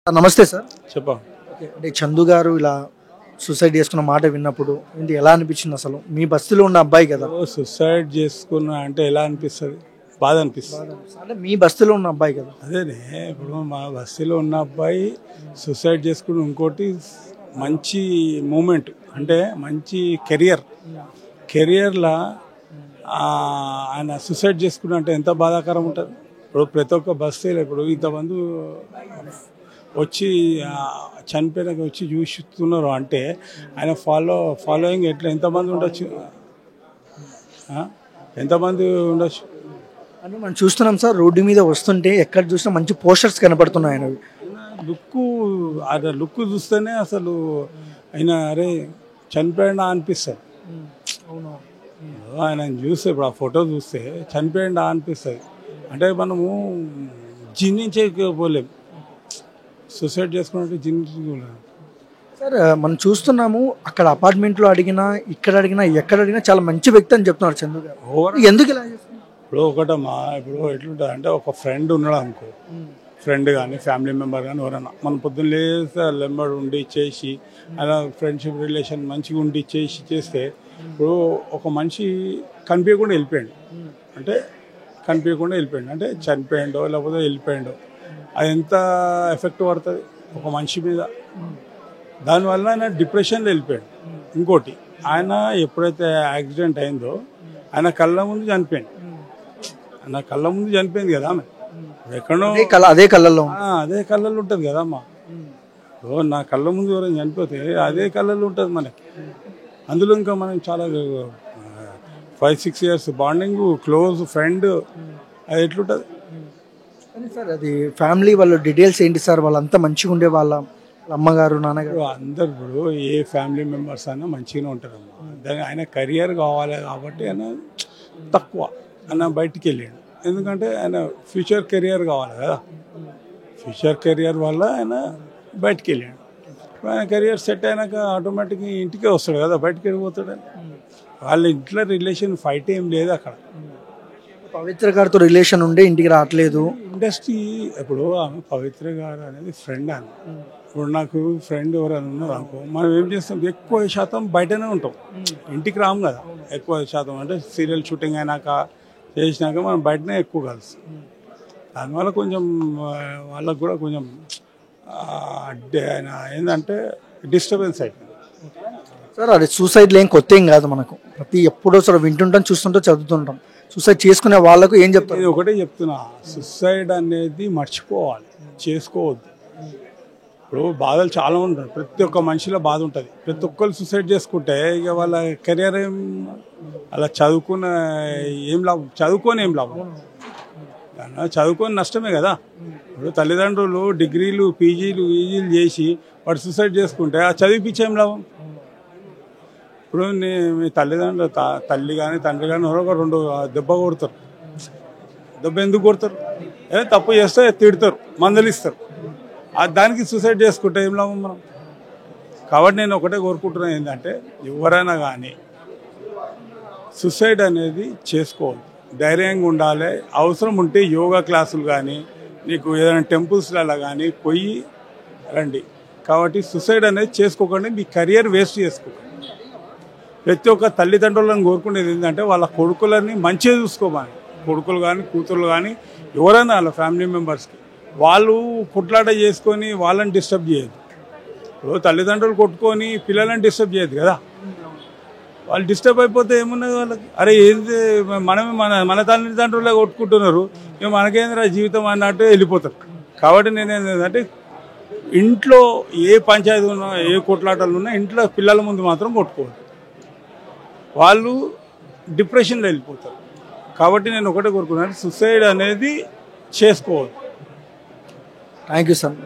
నమస్తే సార్. చెప్పా. ఓకే. అంటే చందు గారు ఇలా సూసైడ్ చేసుకున్న మాట విన్నప్పుడు ఏంటి ఎలా అనిపించింది? అసలు మీ బస్తీలో ఉన్న అబ్బాయి కదా. సూసైడ్ చేసుకున్నా అంటే ఎలా అనిపిస్తుంది? బాధ అనిపిస్తుంది. అంటే మీ బస్తీలో ఉన్న అబ్బాయి కదా. అదేనే ఇప్పుడు మా బస్తీలో ఉన్న అబ్బాయి సూసైడ్ చేసుకుని ఇంకోటి మంచి మూమెంట్ అంటే మంచి కెరియర్లో ఆయన సూసైడ్ చేసుకున్నా అంటే ఎంత బాధాకరం ఉంటుంది. ఇప్పుడు ప్రతి ఒక్క బస్తీలో ఇప్పుడు ఇంతమంది వచ్చి చనిపోయినాక వచ్చి చూస్తున్నారు అంటే ఆయన ఫాలోయింగ్ ఎంతమంది ఉండొచ్చు, ఎంతమంది ఉండొచ్చు అంటే మనం చూస్తున్నాం సార్, రోడ్డు మీద వస్తుంటే ఎక్కడ చూసినా మంచి పోస్టర్స్ కనపడుతున్నాయి ఆయనవి. లుక్ చూస్తేనే అసలు ఆయన అరే చనిపోయినా అనిపిస్తుంది. ఆయన చూస్తే ఇప్పుడు ఆ ఫోటో చూస్తే చనిపోయిందా అనిపిస్తుంది. అంటే మనము జీర్ణించకపోలేము, సూసైడ్ చేసుకున్నట్టు జీర్ణించుకోలేము. సార్ మనం చూస్తున్నాము అక్కడ అపార్ట్మెంట్లో అడిగినా ఇక్కడ అడిగినా ఎక్కడ అడిగినా చాలా మంచి వ్యక్తి అని చెప్తున్నారు చందు గారు. ఎందుకు ఇలా చేస్తున్నారు? ఇప్పుడు ఇప్పుడు ఎట్లుంటుంది అంటే ఒక ఫ్రెండ్ ఉన్నాడు అనుకో, ఫ్రెండ్ కానీ ఫ్యామిలీ మెంబర్ కానీ ఎవరైనా మనం పొద్దున్న లేస్తే లెంబడి ఉండి చేసి అలా ఫ్రెండ్షిప్ రిలేషన్ మంచిగా ఉండి చేస్తే ఇప్పుడు ఒక మనిషి కనిపించకుండా వెళ్ళిపోయాడు అంటే చనిపోయిండో లేకపోతే వెళ్ళిపోయిండో అది ఎంత ఎఫెక్ట్ పడుతుంది ఒక మనిషి మీద. దానివల్ల ఆయన డిప్రెషన్లో వెళ్ళిపోయాడు. ఇంకోటి ఆయన ఎప్పుడైతే యాక్సిడెంట్ అయిందో ఆయన కళ్ళ ముందు చనిపోయింది కదా ఆమె. ఎక్కడో అదే కళ్ళల్లో ఉంటుంది కదా అమ్మ. నా కళ్ళ ముందు ఎవరైనా చనిపోతే అదే కళ్ళల్లో ఉంటుంది మనకి. అందులో ఇంకా మనం చాలా 5-6 years బాండింగ్, క్లోజ్ ఫ్రెండ్, అది ఎట్లుంటుంది సార్? అది ఫ్యామిలీ వాళ్ళ డీటెయిల్స్ ఏంటి సార్? వాళ్ళంతా మంచిగా ఉండే వాళ్ళ అమ్మగారు నాన్నగారు అందరు ఇప్పుడు ఏ ఫ్యామిలీ మెంబర్స్ అయినా మంచిగానే ఉంటారమ్మా. దాని ఆయన కెరియర్ కావాలి కాబట్టి ఆయన తక్కువ బయటికి వెళ్ళాడు. ఎందుకంటే ఆయన ఫ్యూచర్ కెరియర్ కావాలి కదా. ఫ్యూచర్ కెరియర్ వల్ల ఆయన బయటికి వెళ్ళాడు. ఆయన కెరియర్ సెట్ అయినాక ఆటోమేటిక్గా ఇంటికే వస్తాడు కదా, బయటికి వెళ్ళిపోతాడు. వాళ్ళ ఇంట్లో రిలేషన్ ఫైట్ ఏం లేదు అక్కడ. పవిత్ర గారితో రిలేషన్ ఉండే ఇంటికి రావట్లేదు. ఇండస్ట్రీ ఇప్పుడు పవిత్ర గారు అనేది ఫ్రెండ్ అని. ఇప్పుడు నాకు ఫ్రెండ్ ఎవరైనా ఉన్నారు అనుకో, మనం ఏం చేస్తాం ఎక్కువ శాతం బయటనే ఉంటాం, ఇంటికి రాము కదా. ఎక్కువ శాతం అంటే సీరియల్ షూటింగ్ అయినాక చేసినాక మనం బయటనే ఎక్కువ కలుస్తాం. దానివల్ల కొంచెం వాళ్ళకు కూడా కొంచెం ఏంటంటే డిస్టర్బెన్స్ అవుతుంది సార్. అది సూసైడ్లో ఏం కొత్త ఏం కాదు మనకు, ఎప్పుడో సార్ వింటుంటాం, చూస్తుంటాం, చదువుతుంటాం. సూసైడ్ చేసుకునే వాళ్ళకు ఏం చెప్తారు? నేను ఒకటే చెప్తున్నా, సూసైడ్ అనేది మర్చిపోవాలి, చేసుకోవద్దు. ఇప్పుడు బాధలు చాలా ఉంటాయి, ప్రతి ఒక్క మనిషిలో బాధ ఉంటుంది. ప్రతి ఒక్కరు సూసైడ్ చేసుకుంటే ఇక వాళ్ళ కెరియర్ అలా ఏం లాభం, చదువుకొని నష్టమే కదా. ఇప్పుడు తల్లిదండ్రులు డిగ్రీలు పీజీలు చేసి వాడు సూసైడ్ చేసుకుంటే ఆ చదివిపించేం లాభం? ఇప్పుడు మీ తల్లిదండ్రులు తల్లి కానీ తండ్రి కానీ ఎవరో 2 దెబ్బ కొడతారు. దెబ్బ ఎందుకు కొడతారు? ఏదో తప్పు చేస్తే తిడతారు, మందలిస్తారు. దానికి సూసైడ్ చేసుకుంటే ఏం లాభం మనం? కాబట్టి నేను ఒకటే కోరుకుంటున్నాను ఏంటంటే ఎవరైనా కానీ సూసైడ్ అనేది చేసుకోవాలి, ధైర్యంగా ఉండాలి. అవసరం ఉంటే యోగా క్లాసులు కానీ నీకు ఏదైనా టెంపుల్స్లలో కానీ పోయి రండి. కాబట్టి సూసైడ్ అనేది చేసుకోకండి, మీ కెరియర్ వేస్ట్ చేసుకోకండి. ప్రతి ఒక్క తల్లిదండ్రులను కోరుకునేది ఏంటంటే వాళ్ళ కొడుకులని మంచిగా చూసుకోమని. కొడుకులు కానీ కూతుర్లు కానీ ఎవరైనా వాళ్ళ ఫ్యామిలీ మెంబర్స్కి వాళ్ళు కొట్లాట చేసుకొని వాళ్ళని డిస్టర్బ్ చేయదు. ఇప్పుడు తల్లిదండ్రులు కొట్టుకొని పిల్లలని డిస్టర్బ్ చేయదు కదా. వాళ్ళు డిస్టర్బ్ అయిపోతే ఏమున్నది వాళ్ళకి? అరే ఏంది మనమే మన తల్లిదండ్రులే కొట్టుకుంటున్నారు, ఇక మనకేంద్రా జీవితం అన్నట్టు వెళ్ళిపోతారు. కాబట్టి నేనేంటంటే ఇంట్లో ఏ పంచాయతీ ఉన్నా ఏ కొట్లాటలు ఉన్నా ఇంట్లో పిల్లల ముందు మాత్రం కొట్టుకోవద్దు, వాళ్ళు డిప్రెషన్లో వెళ్ళిపోతారు. కాబట్టి నేను ఒకటే కోరుకున్నాను, సూసైడ్ అనేది చేసుకోవద్దు. Thank you sir.